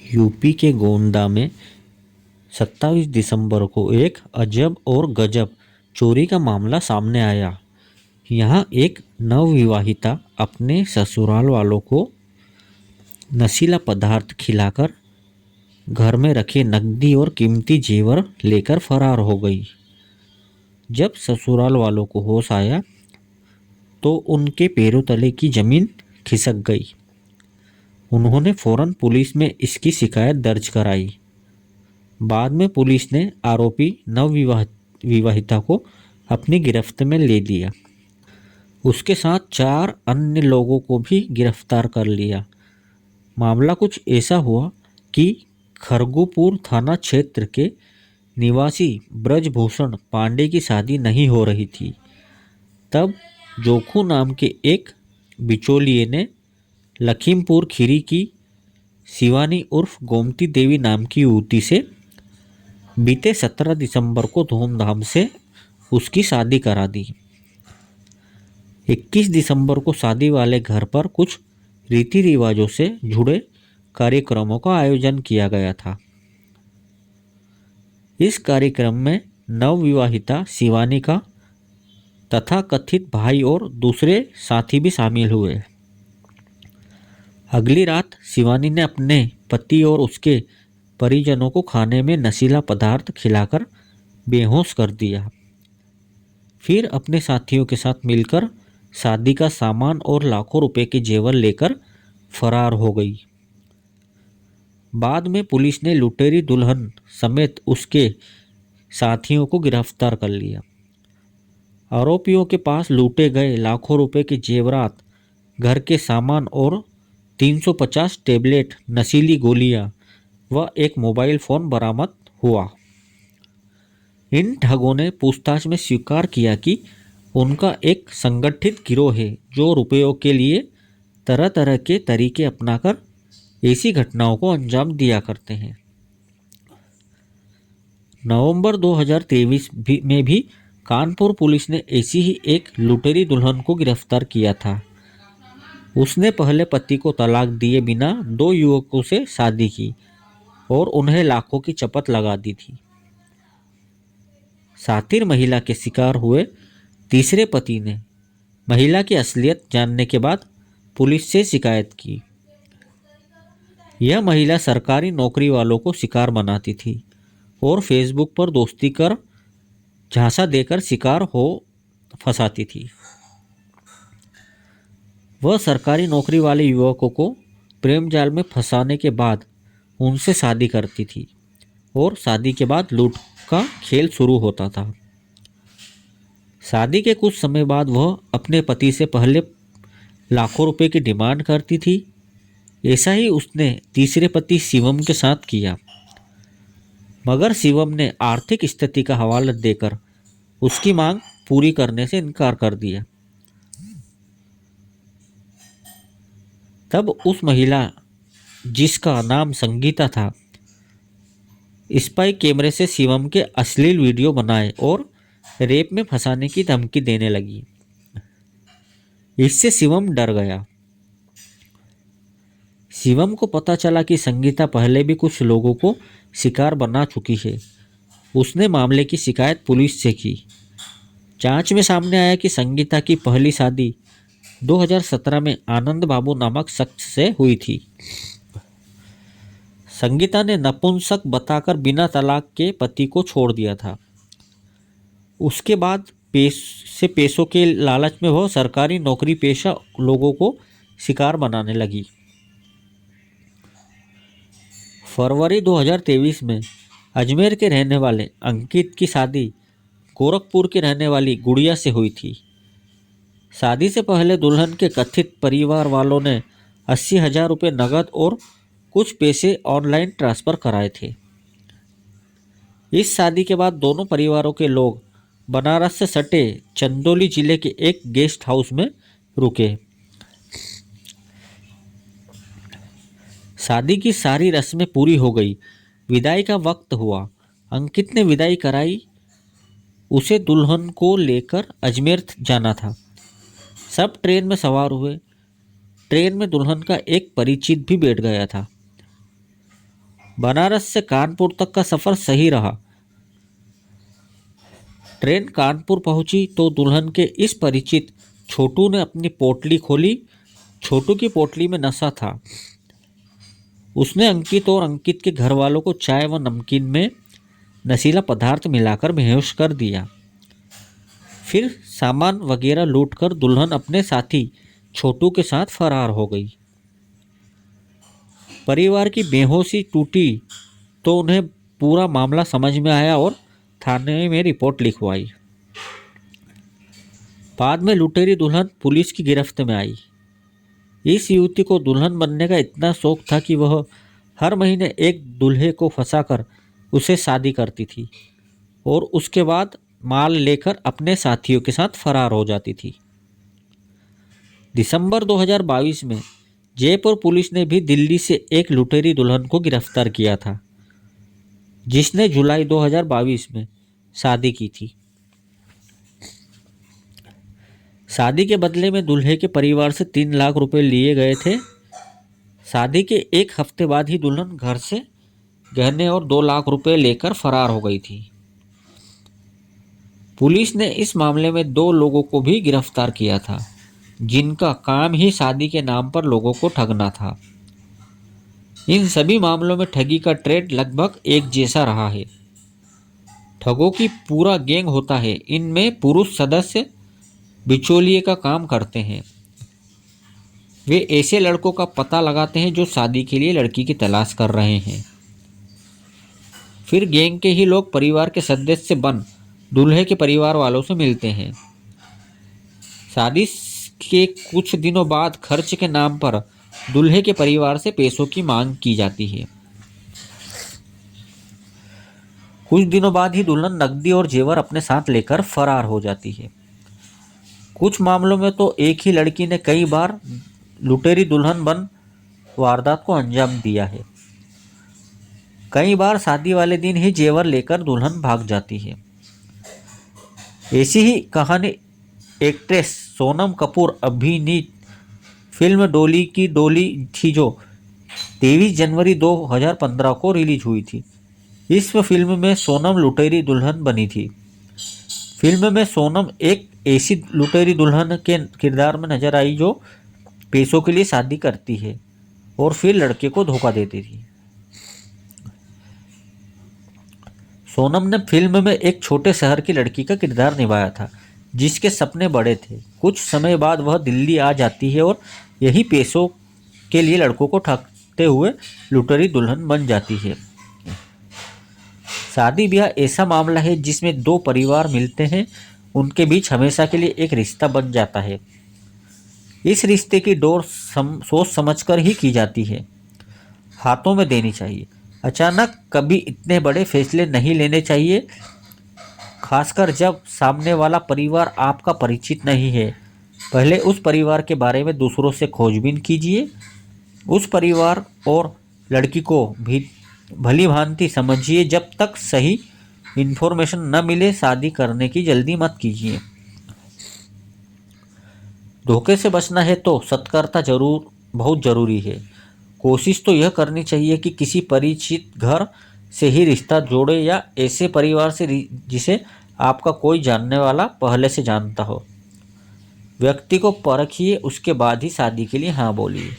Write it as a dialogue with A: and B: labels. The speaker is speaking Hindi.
A: यूपी के गोंडा में 27 दिसंबर को एक अजब और गजब चोरी का मामला सामने आया। यहाँ एक नवविवाहिता अपने ससुराल वालों को नशीला पदार्थ खिलाकर घर में रखे नकदी और कीमती जेवर लेकर फरार हो गई। जब ससुराल वालों को होश आया तो उनके पैरों तले की जमीन खिसक गई। उन्होंने फौरन पुलिस में इसकी शिकायत दर्ज कराई। बाद में पुलिस ने आरोपी नवविवाहिता को अपनी गिरफ्त में ले लिया। उसके साथ 4 अन्य लोगों को भी गिरफ्तार कर लिया। मामला कुछ ऐसा हुआ कि खरगुपुर थाना क्षेत्र के निवासी ब्रजभूषण पांडे की शादी नहीं हो रही थी। तब जोखू नाम के एक बिचौलिए ने लखीमपुर खीरी की शिवानी उर्फ गोमती देवी नाम की युवती से बीते 17 दिसंबर को धूमधाम से उसकी शादी करा दी। 21 दिसंबर को शादी वाले घर पर कुछ रीति रिवाजों से जुड़े कार्यक्रमों का आयोजन किया गया था। इस कार्यक्रम में नवविवाहिता शिवानी का तथा कथित भाई और दूसरे साथी भी शामिल हुए। अगली रात शिवानी ने अपने पति और उसके परिजनों को खाने में नशीला पदार्थ खिलाकर बेहोश कर दिया। फिर अपने साथियों के साथ मिलकर शादी का सामान और लाखों रुपए के जेवर लेकर फरार हो गई। बाद में पुलिस ने लुटेरी दुल्हन समेत उसके साथियों को गिरफ्तार कर लिया। आरोपियों के पास लूटे गए लाखों रुपए के जेवरात, घर के सामान और 350 टेबलेट नशीली गोलियां व एक मोबाइल फ़ोन बरामद हुआ। इन ठगों ने पूछताछ में स्वीकार किया कि उनका एक संगठित गिरोह है जो रुपयों के लिए तरह तरह के तरीके अपनाकर ऐसी घटनाओं को अंजाम दिया करते हैं। नवंबर 2023 में भी कानपुर पुलिस ने ऐसी ही एक लुटेरी दुल्हन को गिरफ्तार किया था। उसने पहले पति को तलाक दिए बिना 2 युवकों से शादी की और उन्हें लाखों की चपत लगा दी थी। सातिर महिला के शिकार हुए तीसरे पति ने महिला की असलियत जानने के बाद पुलिस से शिकायत की। यह महिला सरकारी नौकरी वालों को शिकार बनाती थी और फेसबुक पर दोस्ती कर झांसा देकर शिकार हो फंसाती थी। वह सरकारी नौकरी वाले युवकों को प्रेम जाल में फंसाने के बाद उनसे शादी करती थी और शादी के बाद लूट का खेल शुरू होता था। शादी के कुछ समय बाद वह अपने पति से पहले लाखों रुपए की डिमांड करती थी। ऐसा ही उसने तीसरे पति शिवम के साथ किया, मगर शिवम ने आर्थिक स्थिति का हवाला देकर उसकी मांग पूरी करने से इनकार कर दिया। तब उस महिला, जिसका नाम संगीता था, स्पाई कैमरे से शिवम के अश्लील वीडियो बनाए और रेप में फंसाने की धमकी देने लगी। इससे शिवम डर गया। शिवम को पता चला कि संगीता पहले भी कुछ लोगों को शिकार बना चुकी है। उसने मामले की शिकायत पुलिस से की। जांच में सामने आया कि संगीता की पहली शादी 2017 में आनंद बाबू नामक शख्स से हुई थी। संगीता ने नपुंसक बताकर बिना तलाक के पति को छोड़ दिया था। उसके बाद पैसों के लालच में वह सरकारी नौकरी पेशा लोगों को शिकार बनाने लगी। फरवरी 2023 में अजमेर के रहने वाले अंकित की शादी गोरखपुर के रहने वाली गुड़िया से हुई थी। शादी से पहले दुल्हन के कथित परिवार वालों ने 80,000 रुपये नकद और कुछ पैसे ऑनलाइन ट्रांसफ़र कराए थे। इस शादी के बाद दोनों परिवारों के लोग बनारस से सटे चंदौली जिले के एक गेस्ट हाउस में रुके। शादी की सारी रस्में पूरी हो गई। विदाई का वक्त हुआ। अंकित ने विदाई कराई। उसे दुल्हन को लेकर अजमेर जाना था। सब ट्रेन में सवार हुए। ट्रेन में दुल्हन का एक परिचित भी बैठ गया था। बनारस से कानपुर तक का सफर सही रहा। ट्रेन कानपुर पहुंची तो दुल्हन के इस परिचित छोटू ने अपनी पोटली खोली। छोटू की पोटली में नशा था। उसने अंकित और अंकित के घर वालों को चाय व नमकीन में नशीला पदार्थ मिलाकर बेहोश कर दिया। फिर सामान वगैरह लूटकर दुल्हन अपने साथी छोटू के साथ फरार हो गई। परिवार की बेहोशी टूटी तो उन्हें पूरा मामला समझ में आया और थाने में रिपोर्ट लिखवाई। बाद में लुटेरी दुल्हन पुलिस की गिरफ्त में आई। इस युवती को दुल्हन बनने का इतना शौक था कि वह हर महीने एक दूल्हे को फंसाकर उसे शादी करती थी और उसके बाद माल लेकर अपने साथियों के साथ फरार हो जाती थी। दिसंबर 2022 में जयपुर पुलिस ने भी दिल्ली से एक लुटेरी दुल्हन को गिरफ्तार किया था, जिसने जुलाई 2022 में शादी की थी। शादी के बदले में दूल्हे के परिवार से 3 लाख रुपए लिए गए थे। शादी के एक हफ्ते बाद ही दुल्हन घर से गहने और 2 लाख रुपए लेकर फरार हो गई थी। पुलिस ने इस मामले में 2 लोगों को भी गिरफ्तार किया था, जिनका काम ही शादी के नाम पर लोगों को ठगना था। इन सभी मामलों में ठगी का ट्रेंड लगभग एक जैसा रहा है। ठगों की पूरा गैंग होता है। इनमें पुरुष सदस्य बिचौलिए का काम करते हैं। वे ऐसे लड़कों का पता लगाते हैं जो शादी के लिए लड़की की तलाश कर रहे हैं। फिर गैंग के ही लोग परिवार के सदस्य बन दूल्हे के परिवार वालों से मिलते हैं। शादी के कुछ दिनों बाद खर्च के नाम पर दूल्हे के परिवार से पैसों की मांग की जाती है। कुछ दिनों बाद ही दुल्हन नकदी और जेवर अपने साथ लेकर फरार हो जाती है। कुछ मामलों में तो एक ही लड़की ने कई बार लुटेरी दुल्हन बन वारदात को अंजाम दिया है। कई बार शादी वाले दिन ही जेवर लेकर दुल्हन भाग जाती है। ऐसी ही कहानी एक्ट्रेस सोनम कपूर अभिनीत फिल्म डोली की डोली थी, जो 23 जनवरी 2015 को रिलीज हुई थी। इस फिल्म में सोनम लुटेरी दुल्हन बनी थी। फिल्म में सोनम एक ऐसी लुटेरी दुल्हन के किरदार में नजर आई जो पैसों के लिए शादी करती है और फिर लड़के को धोखा देती थी। सोनम ने फिल्म में एक छोटे शहर की लड़की का किरदार निभाया था, जिसके सपने बड़े थे। कुछ समय बाद वह दिल्ली आ जाती है और यही पैसों के लिए लड़कों को ठगते हुए लुटेरी दुल्हन बन जाती है। शादी ब्याह ऐसा मामला है जिसमें 2 परिवार मिलते हैं, उनके बीच हमेशा के लिए एक रिश्ता बन जाता है। इस रिश्ते की डोर सोच समझकर ही की जाती है, हाथों में देनी चाहिए। अचानक कभी इतने बड़े फैसले नहीं लेने चाहिए, खासकर जब सामने वाला परिवार आपका परिचित नहीं है। पहले उस परिवार के बारे में दूसरों से खोजबीन कीजिए। उस परिवार और लड़की को भी भली भांति समझिए। जब तक सही इन्फॉर्मेशन न मिले शादी करने की जल्दी मत कीजिए। धोखे से बचना है तो सतर्कता बहुत ज़रूरी है। कोशिश तो यह करनी चाहिए कि किसी परिचित घर से ही रिश्ता जोड़े या ऐसे परिवार से जिसे आपका कोई जानने वाला पहले से जानता हो। व्यक्ति को परखिए, उसके बाद ही शादी के लिए हाँ बोलिए।